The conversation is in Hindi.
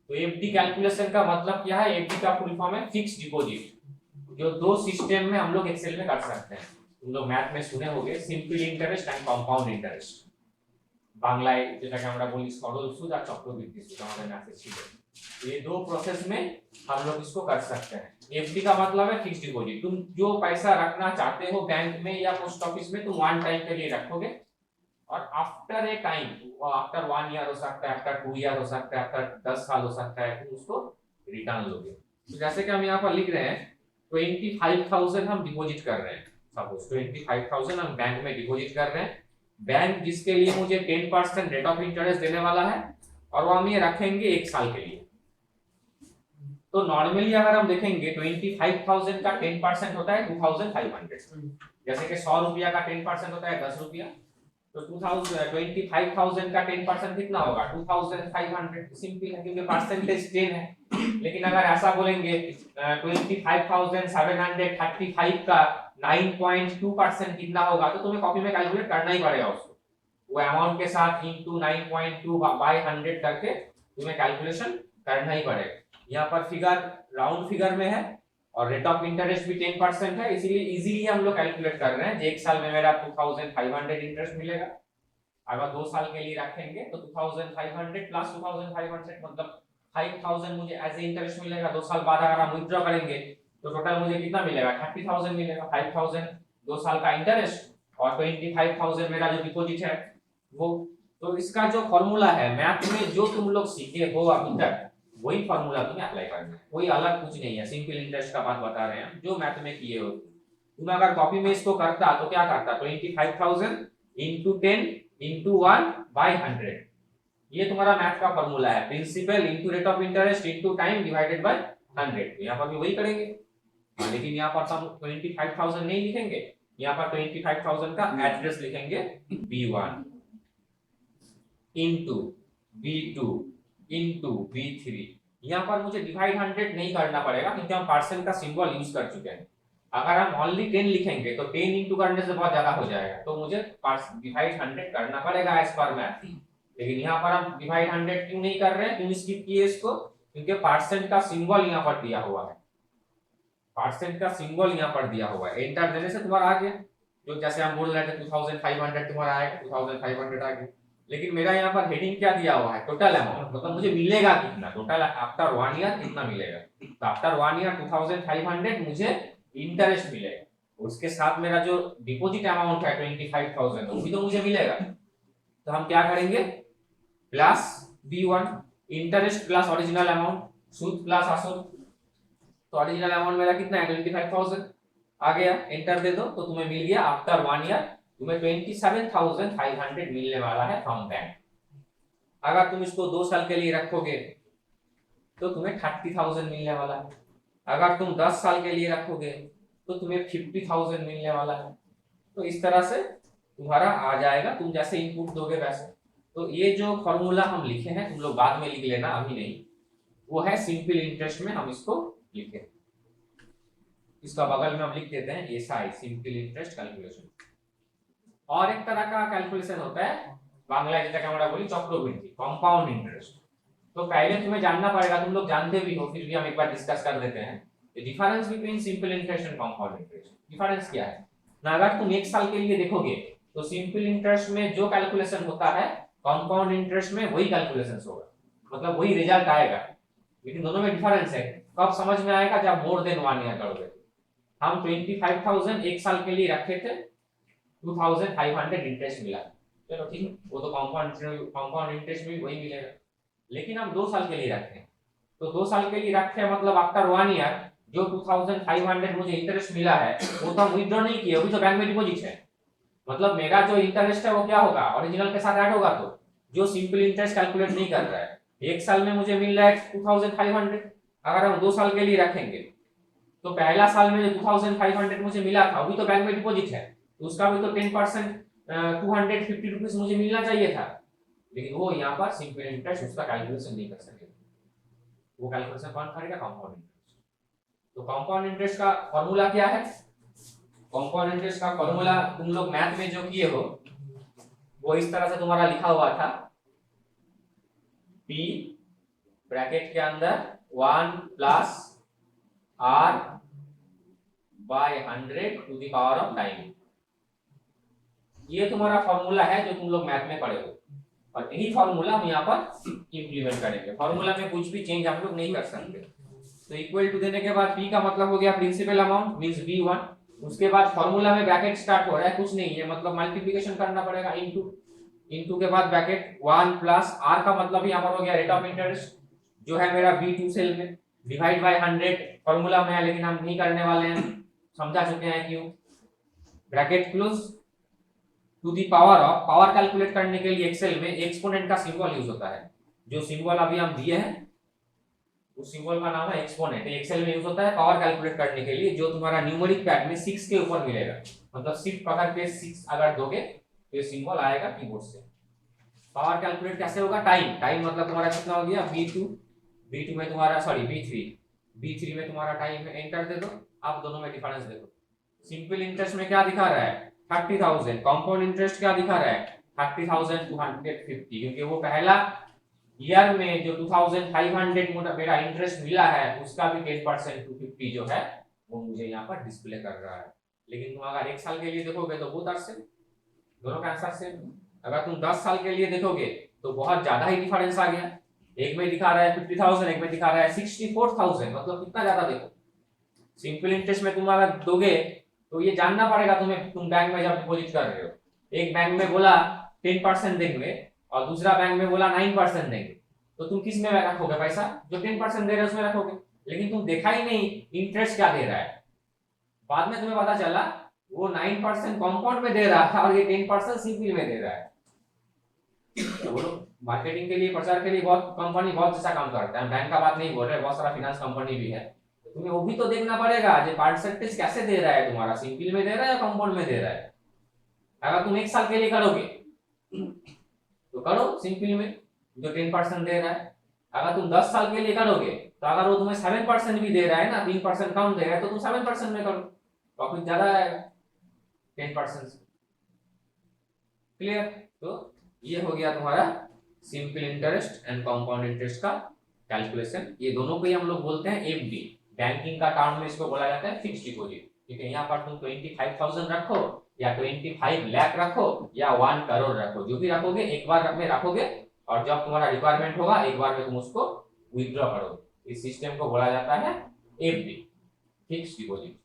तो एफडी कैलकुलेशन का मतलब क्या है? एफडी का फुल फॉर्म है फिक्स डिपॉजिट, जो दो सिस्टम में हम लोग एक्सेल में कर सकते हैं। तुम लोग मैथ में सुने होंगे simple interest and compound interest, বাংলায় যেটাকে আমরা বলি সরল সুদ আর চক্রবৃদ্ধি সুদ, আমাদের ম্যাথে ছিল। ये दो प्रोसेस में हम लोग इसको कर सकते हैं। एफडी का मतलब है फिक्स डिपॉजिट, तुम जो पैसा रखना चाहते हो बैंक में या पोस्ट ऑफिस में तुम वन टाइम के लिए रखोगे, और after a time, after 1 year हो सकता है, आफ्टर 2 ईयर हो सकता है, आफ्टर 10 साल हो सकता है, तुम उसको रिटर्न लोगे। तो जैसे कि हम यहाँ पर लिख रहे हैं 25,000 हम डिपॉजिट कर रहे हैं, सपोज 25,000 हम बैंक में डिपॉजिट कर रहे हैं। बैंक जिसके लिए मुझे 10% रेट ऑफ इंटरेस्ट देने वाला है, और वो हम ये रखेंगे 1 साल के लिए। तो नॉर्मली अगर हम देखेंगे 25,000 का 10% होता है 2,500, जैसे कि 100 रुपया का 10% होता है 10 रुपया, तो 25,000 का 10% कितना होगा? 2,500। सिंपल है क्योंकि परसेंटेज 10 है। लेकिन अगर ऐसा बोलेंगे 25,735 का 9.2% कितना होगा, तो तुम्हें कॉपी में कैलकुलेट करना ही पड़ेगा उसको, वो अमाउंट के साथ इंटू 9.2 बाय 100 करके तुम्हें कैलकुलेशन करना ही पड़ेगा। यहाँ पर फिगर राउंड फिगर में है और रेट ऑफ इंटरेस्ट भी 10% है, इसीलिए इजीली हम लोग कैलकुलेट कर रहे हैं। 1 साल में मेरा 2,500 इंटरेस्ट मिलेगा, अगर 2 साल के लिए रखेंगे तो 2,500 प्लस 2,500 मतलब 5,000 मुझे एज ए इंटरेस्ट मिलेगा। 2 साल बाद अगर हम विथड्रॉ करेंगे तो टोटल मुझे कितना मिलेगा? 30,000 मिलेगा। 5,000 2 साल का इंटरेस्ट और 25,000 मेरा जो डिपॉजिट है वो। तो इसका जो फॉर्मूला है मैथ में जो तुम लोग सीखे हो अभी तक, वही फॉर्मूला तुम्हें अप्लाई करना है, कोई अलग कुछ नहीं है। सिंपल इंटरेस्ट का बात बता रहे हैं जो मैथ में किए हो। तुम अगर कॉपी में इसको करता तो क्या करता? 25,000 इंटू 10 इंटू 1 बाय 100, ये तुम्हारा मैथ का फॉर्मूला है। Principal into rate of interest into time divided by 100। यहाँ पर भी वही करेंगे, लेकिन यहाँ पर हम 25,000 नहीं लिखेंगे, यहाँ पर 25,000 का एड्रेस लिखेंगे B1 into B2 into B3। यहाँ पर मुझे डिवाइड 100 नहीं करना पड़ेगा क्योंकि हम परसेंट का सिंबल यूज कर चुके हैं। अगर हम ओनली 10 लिखेंगे तो 10 इंटू करने से बहुत ज्यादा हो जाएगा, तो मुझे डिवाइड 100 करना पड़ेगा एज पर मैथ। लेकिन यहाँ पर हम डिवाइड 100 क्यों नहीं कर रहे हैं, क्यों स्किप किए इसको? क्योंकि परसेंट का सिंबल यहाँ पर दिया हुआ है, परसेंट का सिंबल यहाँ पर दिया हुआ है। एंटर देने से तुम्हारा आ गया, जो जैसे हम बोल रहे थे 2,500 तुम्हारा आएगा, 2,500 आ गया। लेकिन मेरा यहाँ पर हेडिंग क्या दिया हुआ है? टोटल अमाउंट, मतलब मुझे मिलेगा कितना टोटल आफ्टर 1 ईयर, कितना मिलेगा? तो आफ्टर 1 ईयर 2,500 मुझे इंटरेस्ट मिलेगा, उसके साथ मेरा जो डिपॉजिट अमाउंट है 25,000 वो भी तो मुझे मिलेगा। तो हम क्या करेंगे? Plus B1 interest plus original amount, सूद प्लस असुद। तो ओरिजिनल अमाउंट मेरा कितना है? 25,000 आ गया। एंटर दे दो तो तुम्हें मिल गया आफ्टर 1 ईयर तुम्हें 27,500 मिलने वाला है फ्रॉम बैंक। अगर तुम इसको 2 साल के लिए रखोगे तो तुम्हें 30,000 मिलने वाला है। अगर तुम 10 साल के लिए रखोगे तो तुम्हें 50,000 मिलने वाला है। तो इस तरह से तुम्हारा आ जाएगा, तुम जैसे इनपुट दोगे वैसे। तो ये जो फॉर्मूला हम लिखे हैं तुम लोग बाद में लिख लेना, अभी नहीं, वो है सिंपल इंटरेस्ट में हम इसको लिखे। इसका बगल में हम लिख देते हैं एसआई, सिंपल इंटरेस्ट कैलकुलेशन। और एक तरह का कैलकुलेशन होता है बांग्ला যেটাকে আমরা বলি চক্রবৃদ্ধি, कंपाउंड इंटरेस्ट। तो पहले तुम्हें जानना पड़ेगा, तुम लोग जानते भी हो, फिर भी हम एक बार डिस्कस कर देते हैं difference between simple interest and compound interest. Difference क्या है ना? अगर तुम 1 साल के लिए देखोगे तो सिंपल इंटरेस्ट में जो कैलकुलेशन होता है कंपाउंड इंटरेस्ट में वही कैलकुलेशन होगा, मतलब वही रिजल्ट आएगा। लेकिन दोनों में डिफरेंस है। कब समझ में आएगा? जब मोर देन 1 ईयर करोगे। हम 25,000 1 साल के लिए रखे थे, 2,500 इंटरेस्ट मिला, चलो ठीक है, वो तो कंपाउंड इंटरेस्ट भी वही मिलेगा। लेकिन हम 2 साल के लिए रखते हैं, तो 2 साल के लिए रखे मतलब आफ्टर 1 ईयर जो 2,500 मुझे इंटरेस्ट मिला है वो तो हम विथड्रॉ नहीं किए, अभी तो बैंक में डिपॉजिट है। मतलब मेरा जो इंटरेस्ट है वो क्या होगा? ओरिजिनल के साथ ऐड होगा। तो जो सिंपल इंटरेस्ट कैलकुलेट नहीं कर रहा है, 1 साल में मुझे मिल रहा है 2,500, अगर हम 2 साल के लिए रखेंगे तो पहला साल में जो 2,500 मुझे मिला था वो भी तो बैंक में डिपॉजिट है, तो उसका भी तो 10% 250 रुपीज मुझे मिलना चाहिए था। लेकिन वो यहाँ पर सिंपल इंटरेस्ट उसका कैलकुलेशन नहीं कर सकेगा, वो कैलकुलेशन कौन करेगा? Compound interest. तो कंपाउंड इंटरेस्ट का फॉर्मूला क्या है? कंपाउंड इंटरेस्ट का फॉर्मूला तुम लोग मैथ में जो किए हो वो इस तरह से तुम्हारा लिखा हुआ था, P ब्रैकेट के अंदर 1 plus r by 100 to the power of 9। ये तुम्हारा फॉर्मूला है जो तुम लोग मैथ में पढ़े हो, और यही फॉर्मूला हम यहाँ पर इंप्लीमेंट करेंगे। फॉर्मूला में कुछ भी चेंज हम लोग नहीं कर सकते। तो इक्वल टू देने के बाद p का मतलब हो गया प्रिंसिपल अमाउंट मींस b1। उसके बाद फॉर्मूला में ब्रैकेट स्टार्ट हो रहा है, कुछ नहीं है, मतलब मल्टीप्लिकेशन करना पड़ेगा इनटू के बाद ब्रैकेट 1 प्लस r का मतलब यहाँ पर हो गया रेट ऑफ इंटरेस्ट जो है मेरा b2 सेल में, डिवाइड बाय 100 फॉर्मूला में है लेकिन हम नहीं करने वाले हैं, समझा चुके हैं क्यों। Bracket close to the power of, power calculate करने के लिए एक्सेल में एक्सपोनेंट का सिंबल यूज होता है। जो सिंबल अभी हम दिए हैं उस सिंबल का नाम है एक्सपोनेंट। एक्सेल में यूज होता है पावर कैलकुलेट करने के लिए, जो तुम्हारा न्यूमेरिक पैड में 6 के ऊपर मिलेगा, मतलब शिफ्ट पकड़ के 6 अगर दोगे तो ये सिंबल आएगा कीबोर्ड से। पावर कैलकुलेट कैसे होगा, टाइम मतलब तुम्हारा कितना हो गया b2 में तुम्हारा सॉरी b3 में तुम्हारा टाइम है, एंटर दे दो। आप दोनों में डिफरेंस देखो, सिंपल इंटरेस्ट में क्या दिखा रहा है 30,000, कंपाउंड इंटरेस्ट क्या दिखा रहा है 30,250, क्योंकि वो पहला ईयर में जो 2500 मेरा इंटरेस्ट मिला है उसका भी 10% 250 जो है वो मुझे यहाँ पर डिस्प्ले कर रहा है। लेकिन तुम अगर 1 साल के लिए देखोगे तो बहुत आर सेम, दोनों का आंसर सेम। अगर तुम 10 साल के लिए देखोगे तो बहुत ज्यादा ही डिफरेंस आ गया, एक में दिखा रहा है 50,000, एक में दिखा रहा है 64,000, मतलब कितना ज्यादा। देखो सिंपल इंटरेस्ट में तुम अगर दोगे तो ये जानना पड़ेगा तुम्हें, तुम बैंक में जब डिपॉजिट कर रहे हो, एक बैंक में बोला 10% देंगे और दूसरा बैंक में बोला 9% देंगे, तो तुम किस में रखोगे पैसा, जो 10% दे रहे हैं उसमें रखोगे। लेकिन तुम देखा ही नहीं इंटरेस्ट क्या दे रहा है, बाद में तुम्हें पता चला वो 9% कंपाउंड में दे रहा था और ये 10% सिंपल में दे रहा है। तो मार्केटिंग के लिए, प्रचार के लिए बहुत कंपनी बहुत अच्छा काम करता है, बैंक का बात नहीं बोल रहे, बहुत सारा फाइनेंस कंपनी भी है। तो तुम्हें वो भी तो देखना पड़ेगा जो परसेंटेज कैसे दे रहा है, तुम्हारा सिंपल में दे रहा है या कंपाउंड में दे रहा है। अगर तुम 1 साल के लिए करोगे तो करो सिंपल में जो 10% दे रहा है। अगर तुम 10 साल के लिए करोगे तो अगर वो तुम्हें 7% भी दे रहा है ना, 3% कम दे रहा है, तो तुम 7% में करो, प्रॉफिट ज्यादा आएगा 10% से। क्लियर। तो ये हो गया तुम्हारा simple interest and compound interest का कैलकुलेशन। ये दोनों को ही हम लोग बोलते हैं एफडी, बैंकिंग का टर्म में इसको बोला जाता है फिक्स्ड डिपॉजिट। ठीक है, यहाँ पर तुम 25,000 रखो या 25 लाख रखो या 1 करोड़ रखो, जो भी रखोगे एक बार में रखोगे और जब तुम्हारा रिक्वायरमेंट होगा एक बार में तुम उसको विथड्रॉ करोगे। इस सिस्टम को बोला जाता है एफडी, फिक्स्ड डिपॉजिट।